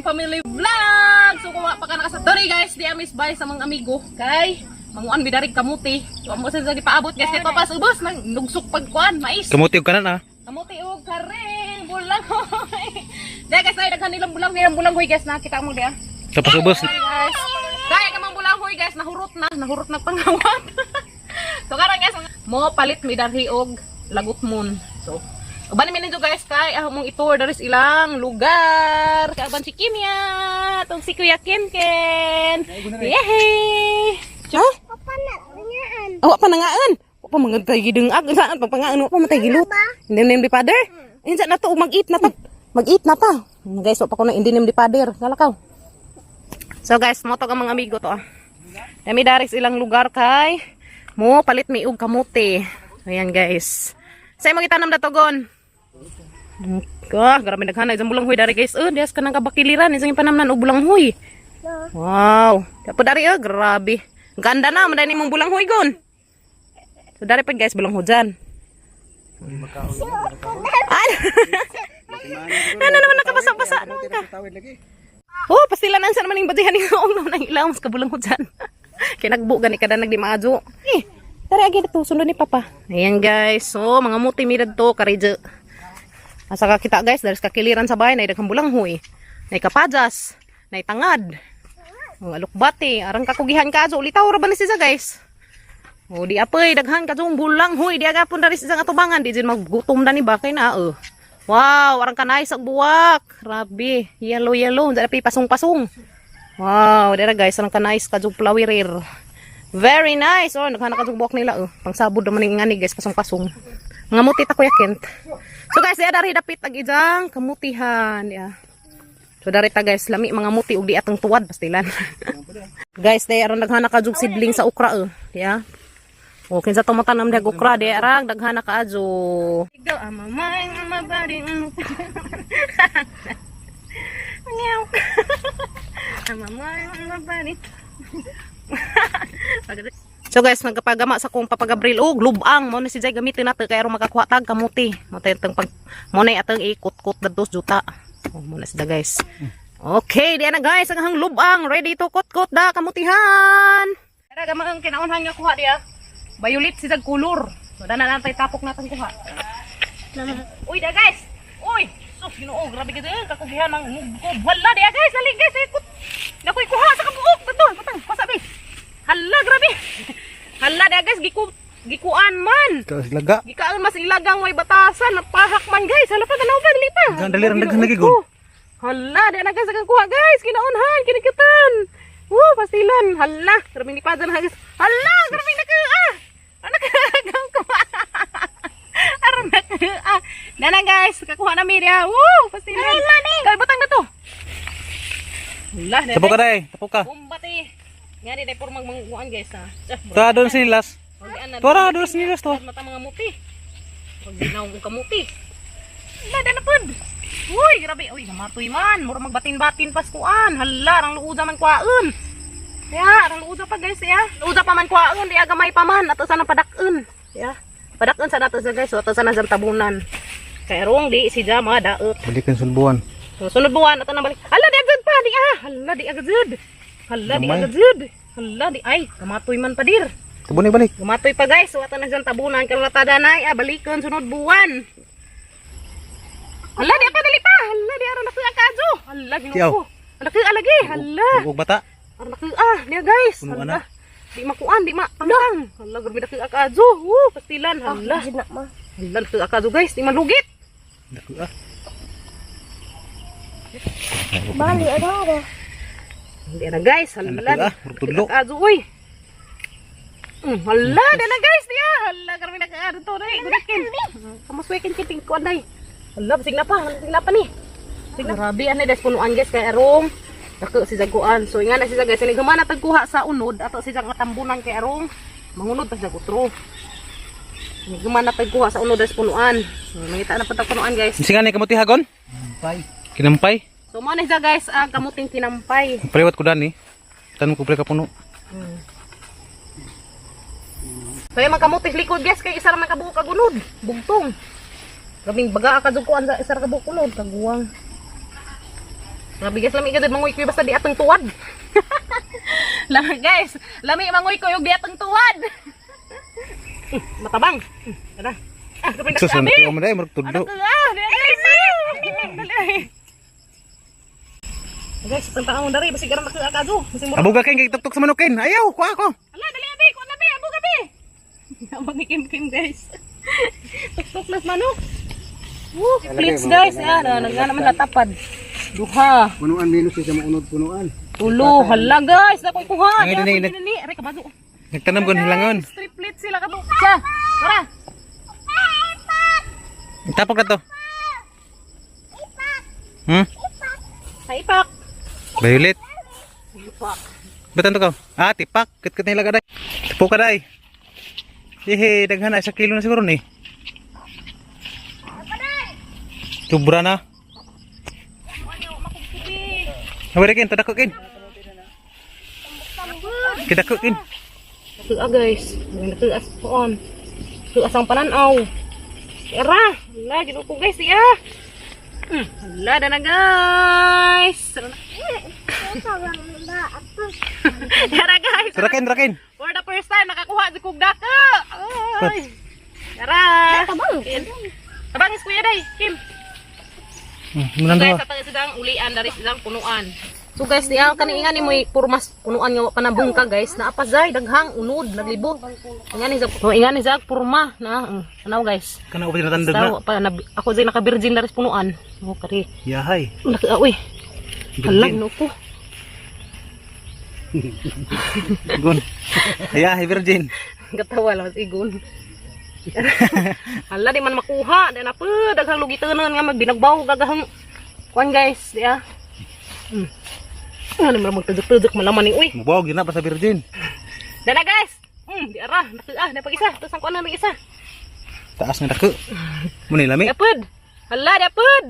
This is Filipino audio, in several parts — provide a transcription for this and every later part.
family vlog. So kung pa ka nakasatory guys, di amis bye sa mga amigo. Kay manguan bidarig kamuti. So amo sa gipaabot guys kay papas ubos nang nugsok pagkuan mais. Kamuti og kanan ah. Kamuti og kareng bulang. Dai guys ay daghan nilang bulang hoy guys nakita mo dia. Tapos ubos. Guys. Kaya kamang bulang hoy guys nahurot na pangawat. So karon guys mo palit mi dari og lagot mon. So uban mi ninyo guys kay among itour dari ilang lugar. Kaban si Kimya, tong si Kuya Kenken. Yehey. Ha? Papa na ngaan. Awa pa nangaan. Wa pa mangantay gidengag saan pa pangaan wa pa matay gilut. Hindi name di father. Insa na to mag-eat na ta. Mag-eat na ta. Guys, wa pa ko na hindi name di father. Galakaw. So guys, mo to ka mga amigo to ah. Dami dari ilang lugar kay mo palit mi og kamote. Ayan guys. Say mo gitanam datogon. Grabe daghan na bulang huy dari guys. Dias kanang kabakiliran isang panamnan og bulang huy. Wow. Dapat dari grabe. Ganda na man mong bulang huy gon. So dari pa guys bulang hujan. Ano naman nakabasa-basa ka. Oh, pastilan ang sana maning batihan ni Ong nang ilaw mas kabulang hujan. Kinagbu gani kada nagdi maajo. Dari agi dito sunod ni Papa. Ayan guys. So mga muti mirad to kareje. Asa ka kita guys dari kakiliran sa bahay na daghang bulang huy. Nay kapajas, nay tangad. Ang alukbati, arang kakugihan ka ajo litaw ra ba ni siya guys. O di apoy daghan ka jung bulang huy di agapon dari siya atubangan di jin maggutom na ni bakay na Wow, arang kanay sa buwak. Grabe, yellow, dara pasong-pasong. Wow, dara guys, arang kanay ka jung flowerer. Very nice. Oh, naghanak ka jung buwak nila pangsabod naman ning ngani guys, pasong-pasong. Mga muti ta Kuya Kent. So guys, dari dapit ag ijang kamutihan, So dari ta guys, lami mga muti ug di atong tuwad pastilan. Guys, day aron daghan ka jug sidling sa okra O kinsa to matanam dag okra day arang daghan ka ajo. Ikaw amamay mabading. Anyaw. Amamay mabading. So guys, nagpagama sa kong papagabril og lubang mo na si Jay gamitin nato kay aron makakuha tag kamuti. Mo tayong pag mo na atong ikot-kot dadtos juta. Muna sila guys. Okay, diyan na guys ang lubang ready to kot-kot da kamutihan. Tara gamang kinaunhan nga kuha dia. Violet si jag kulor. So dana nantay tapok natin kuha. Uy da guys. Uy, sus Ginoo, grabe gid kakugihan ng mugkob. Wala dia guys, ali guys ikot. Nakoy kuha sa kabuok betul, patang pasabi. Hala grabe. Hala dia guys gikuan man. Kas laga. Gikaan mas ilagang way batasan, napahak man guys. Hala pa ganaw ba dili pa. Daliran daghan lagi gon. Hala, di na guys kuha guys, kinaunhan, kinikitan. Pastilan. Hala, grabe ni padan guys. Hala, grabe na ka. Anak ko. Aron na ka. Dana guys, kakuha na mi dia. Pastilan. Kay butang na to. Hala, Tapok ka day, tapok ka. Bumbati. Ngani day por magmanguan guys ha. Tora doon sinilas. Tora doon sinilas to. Mata mga muti. Pag ginaw ko kamuti. Lada na pud. Uy, grabe. Uy, namatoy man. Mura magbatin-batin paskuan. Hala, rang luuza man kuaon. Ya, rang luuza pa guys ya. Luuza pa man kuaon, di agamay pa man. Ato sana padakon. Ya. Padakon sa nato sa guys, ato sana sa tabunan. Kay rong di si Jama daot. Balikan sulbuan. So, sunod buwan ato na balik. Hala, di agad pa, di Hala, di agad. Hala, di agad. Hala, di ay, kamatoy man pa dir. Tubuni balik. Gumatoy pa guys, so ato na dyan tabunan. Kaya natada na, balikon, sunod buwan. Hala, di pa dali pa. Hala, di aron naku akajo. Hala, ginuko. Naku alagi. Hala. Ug bata. Aron naku dia guys. Hala. Di makuan, di maandang. Hala, grabe naku akajo. Pastilan. Hala. Hala, naku akajo guys, di malugit. Naku Bali ada. Hindi na guys. Hala. Tudlo. Akajo uy. Hala, di na guys dia. Hala, grabe naku akajo to dai. Gudakin. Kamuswekin kiting kuan dai. Hala, bisig na pa ni. Grabe, des punuan guys, kay arong dako si jaguan. So, nga na si guys, ini gumana tagkuha sa unod, ato si jag matambunan kay arong mangunod pa sa gutro. Ini gumana tagkuha sa unod des punuan. So, mangita na pa punuan guys. Singa ni kamuti hagon? Kinampay. So, mo na siya guys, ang kamuting kinampay. Prewat ko dani. Tan ko pre ka puno. So, yung magkamutis likod guys, kay isa ra man kabuok kagunod, bugtong. Gabing baga ka jud ko sa isa ka bukulod kaguwang. Grabe guys, lami ka manguy ko basta di atong tuwad. Lami guys, lami manguy ko yung di atong tuwad. Matabang. Tara. Ah, kapag Sus, ano nakasabi. ko mo dai, marag tudlo. Guys, tentang ang dari basi garam nakakado. Abuga kay tuktok sa manukin. Ayaw, kuha ako. Ala, dali abi, ko na be, abo gabi. Abang ikim-kim guys. Tuk-tuk nas manok. Plates guys, ah, nga naman natapad. Duha, Punuan minus siya maunod punuan. tulo, hala guys, nakoy kuha. Ang ini, Ni, ari ka bago. Nagtanam kon hilangon. Strip plates sila kabo. Sa, tara. Tapok na to. Sa ipak. Violet. Ipak. Betan to ka? Ah, tipak. Kit nila ka dai. Tipo ka dai. Hehe, daghan na 1 kilo na siguro ni. Sobra na. Hawari kin, tadako kin. Kidako kin. Tuwa guys, tuwa on. Tuwa sang pananaw. Era, hala, gino ko guys, ya. Hala, na guys. Tara guys. Rakin. For the first time, nakakuha si Kugdaka. Ay. Tara. Tabang is kuya day, Kim. Munan Guys, do. sa sidang ulian dari sidang punuan. So guys, diang kaniingan ni mo'y purmas punuan nga panabong ka guys. Naapazay, daghang, unod, naglibo. Ingan ni Zag, purma na. Ano guys? Kana ubi na tandag na. Tawo pa ako zay naka-virgin dari punuan. Oh, kari. Yahay. Uy. Halag no ko. Gun. Yahay virgin. Gatawa lang si Igon. Hala di man makuha, di na po, daghang lugitanan nga magbinagbaw gagahang kuan guys, di ah. Ano mo tudok-tudok malaman ni uy. Mubawag yun na pa sa virgin. Dala guys. Di ara, na pag-isa, tos ang kuan na isa. Taas nga dako. Muna lami. Dapod. Hala, dapod.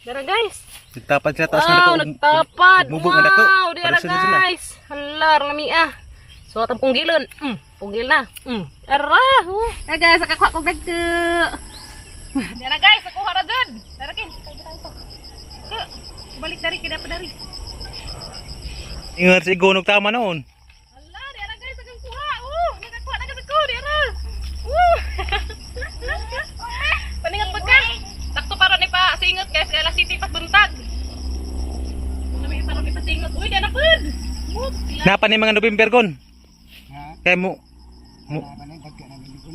Dara guys. Nagtapad siya taas nga Wow, dako. nagtapad. Mubog nga dako. Wow, di ara Paresunod sila. guys. Hala, rami ah. So atong punggilon. Punggil na. Ara. Na guys, nakakuha ko dagko. Dara guys, nakuha ra jud. Dara kin. Balik dari kida pa dari. Ingat si Gonog tama noon. Hala, dara guys, agang kuha. Nakakuha na gabit ko, dara. Paningat pud ka. Sakto para ni pa singot guys, kaya la city pas buntag. Nabi para ni pa singot. Uy, dara pud. Napa ni mga November gon? Kaya mo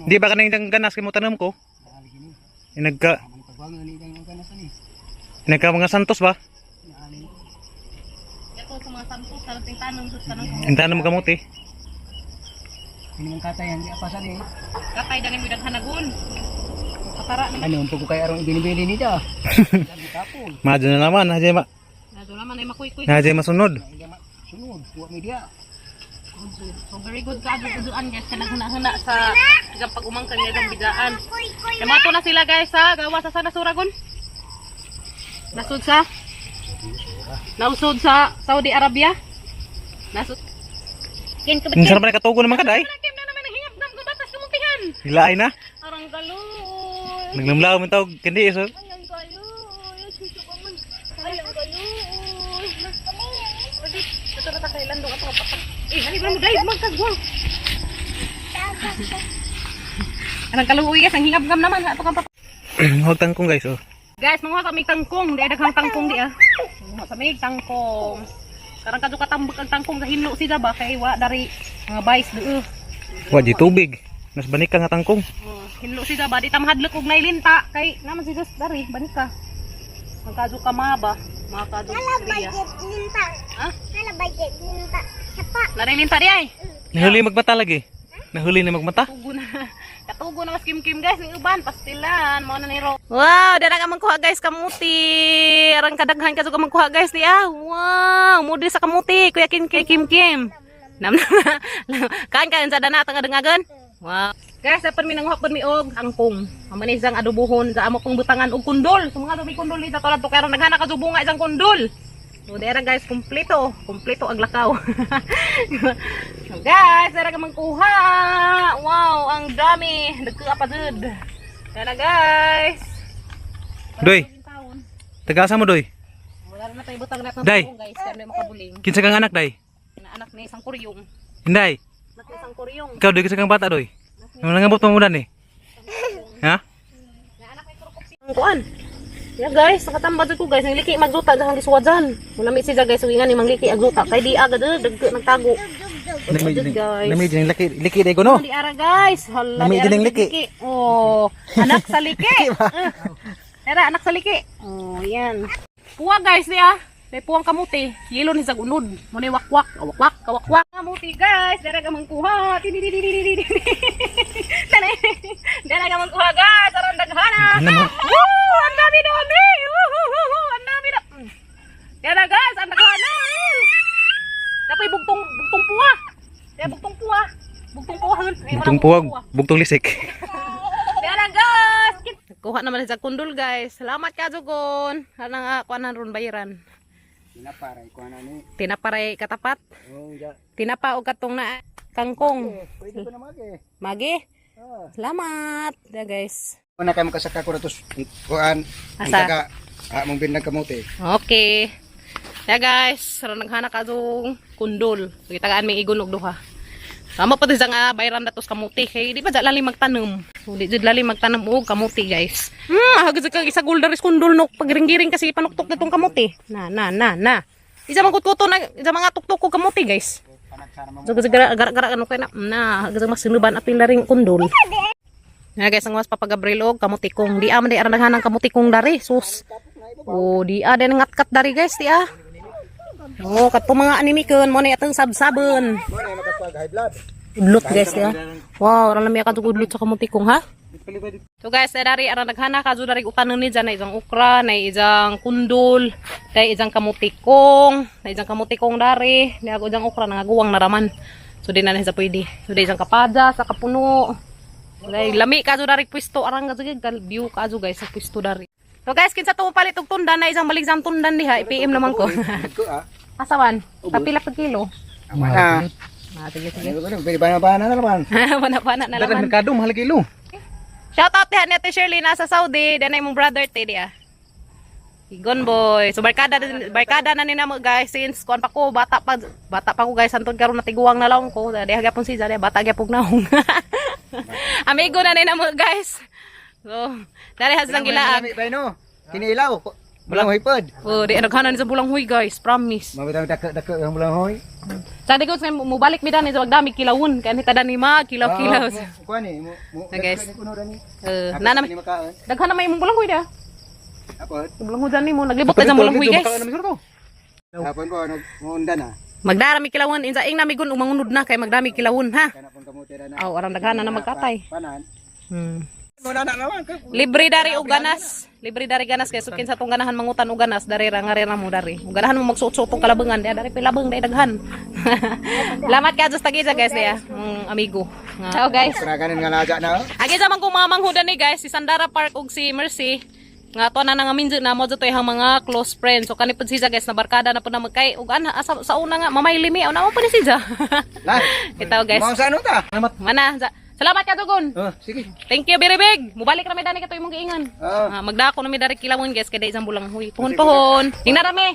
di ba kanang ganas kay mo tanom ko? Nagka mga santos ba? Ito sa mga sampos, sa ating tanong sa tanong ko. Intanom kamuti. Ini mong katayan di apasan ni. Katay dangin mo daghanagon. Patara naman. Ano ang kay arong binibili ni da. Lagi tapon. Madyo na naman, hadya Nado naman ay makuy-kuy. masunod. Sunod, kuha media. So very good ka duduan guys kanang huna-huna sa igang pag-umangkan nga igang bidaan. Yamato na sila guys ha, gawa sa sana suragon. Nasud sa Nausod sa Saudi Arabia. Nasud. Kin ka Minsan pa nakatugo naman ka day. Kim na naman hingap nam gubatas kumutihan. Hilaay na. Arang galoy. Naglamlaw man tawag kandi iso. Arang galoy. Susu ko man. Arang galoy. Pwede, ito na kailan doon ato patak. Hani ba mo dai magkagwa. Arang kaluoy guys, ang hingap-ngam naman ato ka patak. Huwag tangkong guys oh. Guys, mga kami tangkong, di daghang tangkong di ah. Mga kami tangkong. Karang kadto katambak ang tangkong sa hinlo sila ba kay wa dari mga bais do. Wadi tubig. Nas banik ka nga tangkong. Hinlo sila ba di ta mahadlok og nailinta kay naman si sus dari banika. Ang kadto ka ba? Mga kadto priya. Minta. Ha? Ano budget minta? Sapa. Nailinta di ay. Nahuli magmata lagi. Nahuli na magmata. Tugo na. Katugo na mas kim-kim guys, ng uban pastilan mo na ni Ro. Wow, dara ka magkuha guys kamuti. Arang kadaghan ka ka magkuha guys di ah. Wow, mudi sa kamuti, kuya Kim. Nam. Kan sa dana tanga dengagan. Wow. Guys, dapat mi nanguha pud mi og angkong. Amani isang adobohon sa amo pong butangan og kundol. Sa mga dumi kundol dito tulad to kay naghana ka subunga isang kundol. So, dera guys, kompleto ang lakaw. So, guys, dera ka magkuha. Wow, ang dami. Nagkuha pa dud. Dera guys. Doy. Tagasa mo doy. Wala Tara na tayo butang natin Day. guys. Kaya na makabuling. Kinsa kang anak day? Anak ni isang kuryong. Hinday. Anak ni isang kuryong. Ikaw di kinsa kang bata doy. Ang nangabot mo mudan ni. Ha? Ang kuan. Ya guys, nakatambad ko guys. Ang liki magduta dahang gisuwad dyan. Mula may siya guys. Uwingan ni mang liki agduta. Kay di agad nagtago. Nami din liki day ko no. Di ara guys. Hala, Nami di ara din liki. Oh, anak sa liki. Tara, anak sa liki. Oh, yan. Puwa guys niya. Dahil puwang kamuti. Yelo ni sa gunod. Muna wakwak. Wakwak. Kawakwak. Kamuti guys. Dara ka mangkuha. Dara ka mangkuha guys. Aron daghana. Ang dami-dami. Ang dami-dami. Dara guys. Ang daghana. Dapat bugtong puwa. Dara bugtong puwa. Bugtong puwa. Bugtong puwag, bugtong lisik. Dara guys. Kuha naman sa kundol guys. Salamat ka Jogon. Ana nga kuanan ron bayaran. Pinaparay ko na ni. Tinaparay katapat. Oh, ya. Tinapa o katong na kangkong. Pwede ko na magi. Magi. Ah. Salamat. Da guys. Una kay makasaka ko ratos kuan. Ang Asa? taga mong bindang kamote. Okay. Da guys, sara naghana ka dong kundol. Sige tagaan may igon og duha. Sama pa sa nga bayran datos kamuti kay di ba dyan lalim magtanom. So di dyan lalim magtanom og kamuti guys. Hagad sa kag isa guldaris kundol no paggiring-giring kasi panuktok nitong kamuti. Na. Isa man kutkuto na isa mga tuktok ko kamuti guys. So kasi gara-gara ano kay na hagad mas sinuban apil na ring kundol. Na guys ang mas papagabril og kamuti kong di aman di ara naghanang kamuti kong dari sus. Oh di ada ngatkat dari guys di ah. Oh, kat mga animikon mo na atong sabsabon. Mo na makasag high blood. Udlot guys ya. Wow, orang lamia ka udlot sa kamutikong ha. So guys, dari ara naghana ka dari utanon ni dyan na isang ukra, na isang kundol, na isang kamutikong, dari, na ako isang ukra nangaguwang naraman. So di na sa pwede. So di isang kapada sa kapuno. Dahil lami ka dari pwesto arang ka view ka guys sa pwesto dari. So guys, kinsa to palit og tundan na isang baligsam tundan diha, IPM naman ko. Ko Asawan, kapila pag kilo. Mana? Sige. Pwede bana-bana na naman. Pana na Dagan naman. merkado mahal kilo. Shout out ni Ate Shirley nasa Saudi, danay mong brother te dia. Igon boy. So barkada na ni namo guys since kuan pa ko bata pa ko guys antod karon natiguang na lang ko. Dali gyapon si Zare bata gyapon naong. Amigo na ni namo guys. So, dali has lang gilaag. no. Kinilaw. Bulang hipod. Oh, di naghanan ni sa bulang huy guys, promise. Mabitang dako ang bulang hoy. Sabi ko sa mo balik mi dani sa wagdami kilawon kay ni tada ni ma kilaw-kilaw. Kuan ni mo. Guys. Kuno dani. Nana Ni makaon. daghan na may imong bulang huy dia. Apod. Bulang huy dani mo naglibot ka sa bulang huy guys. Hapon ko muunda na. Magdarami kilawon insa ing namigon umangunod na kay magdami kilawon ha. Kana pon kamote na. Aw arang daghan na magkatay. Panan. Libre dari og ganas. Libre dari ganas kay sukin sa tong ganahan mangutan og ganas dari ra nga mo dari. Ug ganahan mo magsuot-suot tong kalabengan dari pilabeng dai daghan. Lamat ka just tagisa guys ya, amigo. Ciao guys. Kuraganin nga laga na. Agi sa man kong mga manghudan ni guys, si Sandara Park ug si Mercy. Nga to na nga minjo na mo to ihang mga close friends. So kanipod siya guys na barkada na pud na magkay ug ana sa una nga mamaylimi aw na mo pa ni siya. Lah. Itaw guys. Mo sa ano ta? Mana? Salamat ka Tugon. Sige. Thank you very big. Mubalik rami dani kato imong giingan. Magdako na mi dari kilawon guys kada isang bulang huy. Puhon. Tingnan rami.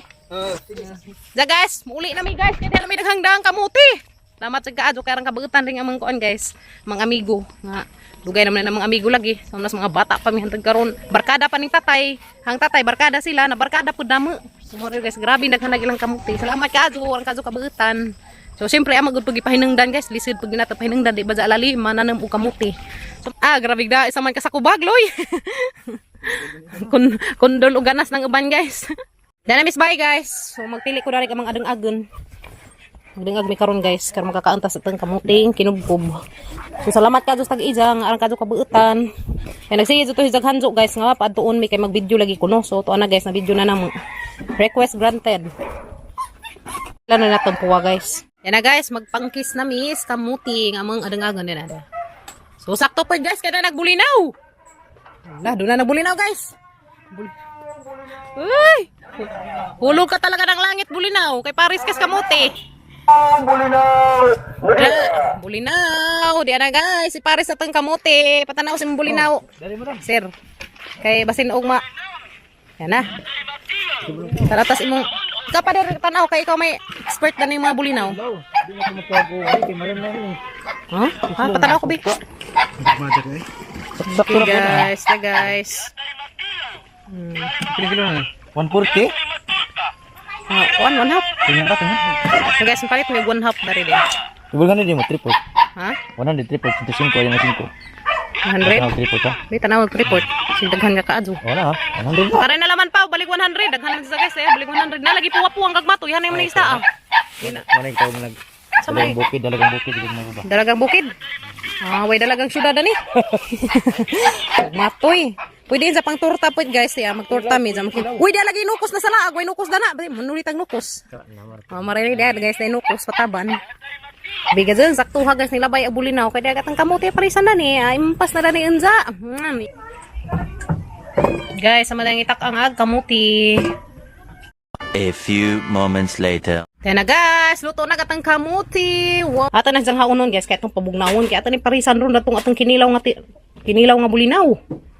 Sige. Ja guys, muuli na mi guys kay rami daghang kamuti. Salamat sa kaadto kay rang kabuutan ring among kuan guys, mga amigo. Nga dugay naman na mga amigo lagi. Sa mga bata pa mi hantod karon. Barkada pa ning tatay. Hang tatay barkada sila na barkada pud namo. Sumori guys, grabe daghan nagilang kamuti. Salamat kaadto ang kaadto kabuutan. So siyempre amag gud pag ipahinungdan guys, lisid pag ginato pahinungdan di ba sa alali mananam og kamuti. So grabe da isa man ka sa kubag loy. Kundol og ganas ng uban guys. Dana miss bye guys. So magpili ko dari ka mga adeng-agon. Magdengag mi karon guys, karon makakaantas atong kamuting kinubkob. So salamat ka sa tag-ija nga arang kadto kabuutan. Kay nagsige to hizag hanjo guys nga paadtuon mi kay mag-video lagi kuno. So to ana guys na video na namo. Request granted. Lalo na itong puwa guys. Yan na guys, magpangkis na miss kamuti nga mga adang-agan din na. So sakto pa guys, kaya na nagbulinaw. Wala, doon na nagbulinaw guys. Uy! Hulog ka talaga ng langit bulinaw. Kay Paris kas kamuti. Bulinaw. Di na guys, si Paris atong kamuti. Patanaw si bulinaw. Sir. Kay basin og Yan na. Taratas imong kapader tanaw kay ikaw may expert na yung mga bulinaw. Di na ko makuha ko. Ay, kay maran na yun. Huh? Ha, patanaw ko bi. Budget eh. Okay guys, na guys. Pili kilo na. 140? One half. Tingnan ka, tingnan. So guys, palit may one half dari din. Ibulgan na din mo, triple. Ha? 100 triple, 105, ayan na 5. 100. Triple ka. Di tanaw report. Sindaghan nga kaadyo. Wala ha, 100 ba? Para na laman pa, balik 100. Daghan lang sa guys eh, balik 100. Na lagi puwa-puwang kagmato, yan yung isda ah. Mana ikaw na nag... Samay. Dalagang bukid, dito na ba? Dalagang bukid. Way dalagang syudad ani. Matoy. Pwede sa pang torta po guys, ya magtorta mi jam. Uy, dia lagi nukos na sala, agway nukos dana, manulitang nukos. Marinig dia guys, na nukos pataban. Biga dyan, saktuha guys, nilabay abulinaw. Kaya dia gatang kamote parisan na ni, impas na dani unza. Guys, sama nang itak ang ag kamuti. A few moments later. Kaya na guys, luto na gatang kamuti. Wow. Ato na diyang haunon guys, kaya itong pabugnawon. Kaya ato ni parisan ron na itong atong kinilaw nga bulinaw.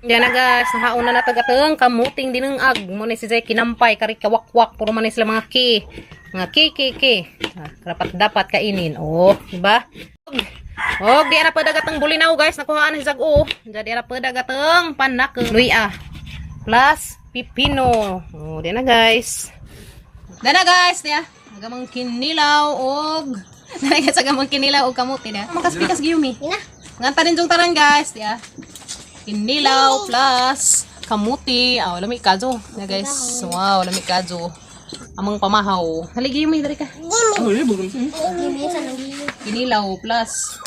Kaya na guys, nahauna na tagatang kamuting dinang ag. Muna si Zay kinampay, kari kawakwak. Puro man sila mga ki. Mga ki. Dapat kainin. Oh, diba? Oh, di ara pa dagatang bulinaw guys. Nakuhaan si Zag o. Jadi ara pa dagatang panak. Luya. Plus pipino. Oh, di na guys. Dana guys, dia. Agamang kinilaw og nalagay sa agamang kinilaw og kamuti na. Makaspikas giyumi. Ina. Nganta din jung taran guys, dia. Kinilaw plus kamuti. Oh, lami kajo. Ya guys. Wow, lami kajo. Amang pamahaw. Haligi giyumi dari ka. Kinilaw plus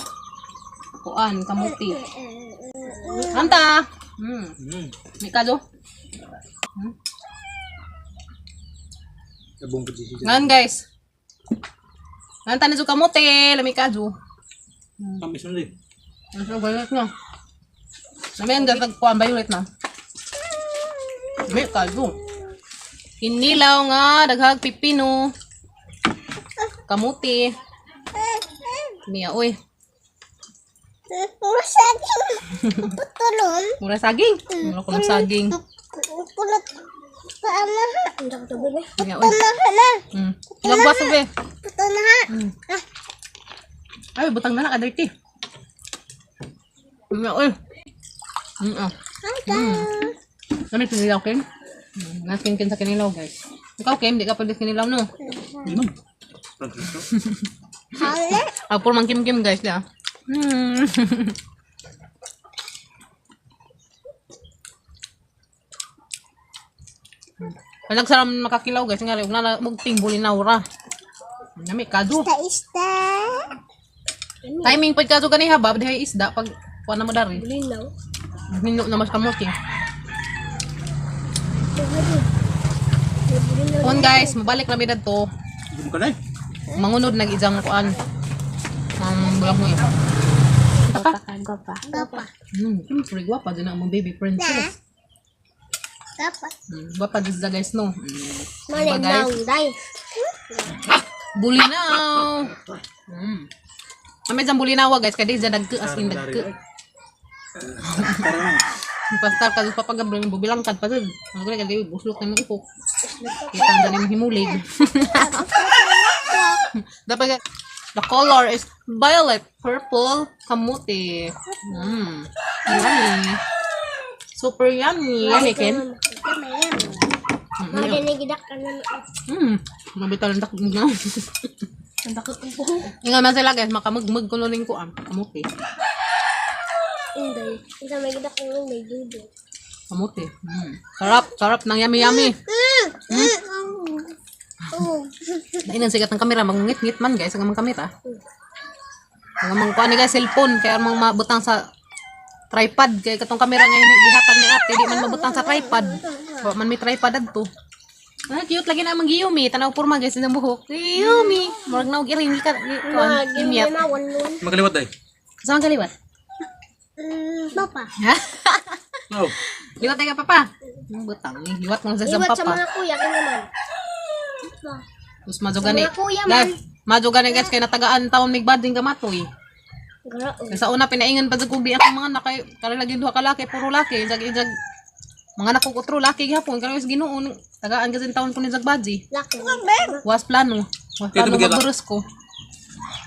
kuan kamuti. Anta. May kajo. Ngan guys. Ngan tanan sa kamote, lami kajo. Kamis na din. Ano violet na? Namihan gatag kuan violet na. Lami kajo. Kinilaw nga daghag pipino. Kamuti. Niya oy. Mura saging. Putulon. Mura saging. Mura ko ng saging. Pulot. Paano ha? Ang dapat ito ba? Niya oy. Putunahan na. Lagwas be. Putunahan. Ay, butang na ka-dirty. Niya oy. Kami kinilaw, Kim. Naskin sa kinilaw, guys. Ikaw, Kim, di ka pwede kinilaw, no? Hale. Apur mang Kim, guys, ya. Nagsaram makakilaw, guys. Nga rin, magting bulinaw ra. Nami, kado. Ista. Timing pag kado gani habab, dihay isda, pag kuha na mo dari. Bulinaw. Minyo na mas kamuti. Kung guys, mabalik na bidad to. Hindi mo ka na eh. Mangunod nag-ijang kuan. Bulang mo yun. Gapa. Siyempre, guwapa din ang mga baby princess. Gapa. Guwapa din sila guys, no? Mali daw, day. Bulinaw! Kami dyan bulinaw guys, kaya di dyan nagke, as in nagke. Pastar ka pa pagabro yung bubilangkad pa dyan. Ano ko na kaya buslok na yung ipok. Kita dyan yung himulig. Dapat the color is violet, purple, kamuti. Yummy. Super yummy. Yummy, Ken? Maginigidak ka na. Mabital ang takot na. Ang takot ang buhok. Ingat man sila guys, makamagmag ko nuling ko ang kamuti. Hindi. Isa may gidak ka na may dudo. Kamuti. Sarap ng yummy. Nainan sigat ng kamera, magngit-ngit man guys, ang kamera. Ang mga kuha ni guys, cellphone, kaya mga mabutang sa tripod, kaya katong kamera ngayon, gihatag ni ate, di man mabutang sa tripod. Kaya man may tripod adto. Cute lagi na mang Giyumi, tanaw purma guys, ng buhok. Giyumi! Marag na giring, gimiyat. Magaliwat day. Saan ka liwat? Papa. No. Liwat tayo ka papa. Butang, liwat mo sa Iwat sa papa. mga kuya ka naman. Tapos madyo gani. Sa mga kuya man. Guys, madyo gani guys, kaya natagaan taon may bading kamatoy. Gara. Kaya sa una, pinaingan pa sa kubi ako mga nakay, kaya lagi duha ka laki, puro laki, jag Mga anak ko kutro laki gihapon kanang is Ginoo tagaan kasi taon ko ni Zagbaji. Laki. Was plano magburus ko.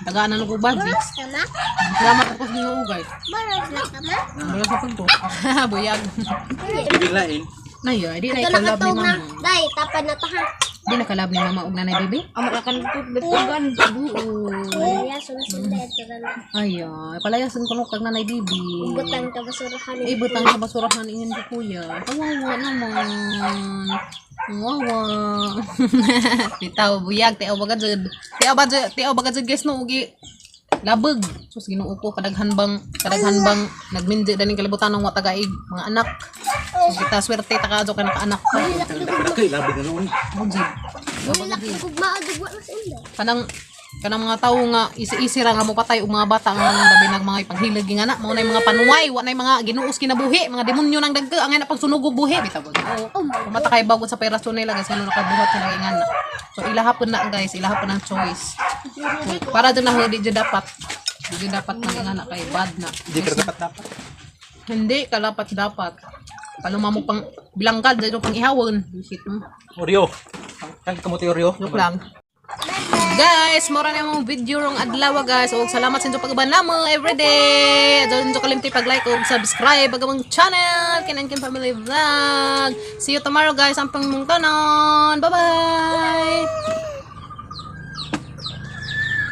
Tagaan na ko baji. Sama? Salamat ako sa Ginoo guys. Baras na kama? Wala sa punto. Buyag. Ibilain. Nayo, di na Ito ikalab ni nakatog na. mama. Day, tapan na to ha. Di na kalab ni mama ug nanay bibi. Kaya sunod-sunod ito na. Ayo, palayasan ko kag nanay bibi. Butang ka basurahan. Ibutang sa basurahan ingin ko kuya. Kawawa naman. Kawawa. Titaw buyag, tiaw bagad. Tiaw bagad guys no ugi. Labeg. Sus Ginoo ko kadaghan bang nagminji daning kalibutan ng watagaig mga anak. So, kita swerte ta kadto ka naka-anak ka. Kay labig na noon. Mujib. Gugma, dugwa na sa inyo. Kanang mga tawo nga isi-isi ra nga mo patay og mga bata nga labi nag mga ipaghilig nga na mao nay mga panuway wa nay mga ginuos kinabuhi mga demonyo nang dagka ang nga pagsunog og buhi bitaw oo mata kay bagot sa perasyon nila guys ano nakabuhat sila nga na so ilahapon na guys ilahapon ang choice so, para din na di dapat nang nga na kay bad na Di ka dapat. hindi kalapat dapat paluma mo pang bilanggad dito pang ihawon bisit mo Oreo. Kali kamuti Oreo. joke lang. Guys, mura na yung video rong adlaw guys. O salamat sa inyo pag-uban namo everyday. Don't kalimti pag-like o subscribe ang among channel Kinangkin Family Vlog. See you tomorrow guys. Ampang mong tanon. Bye-bye.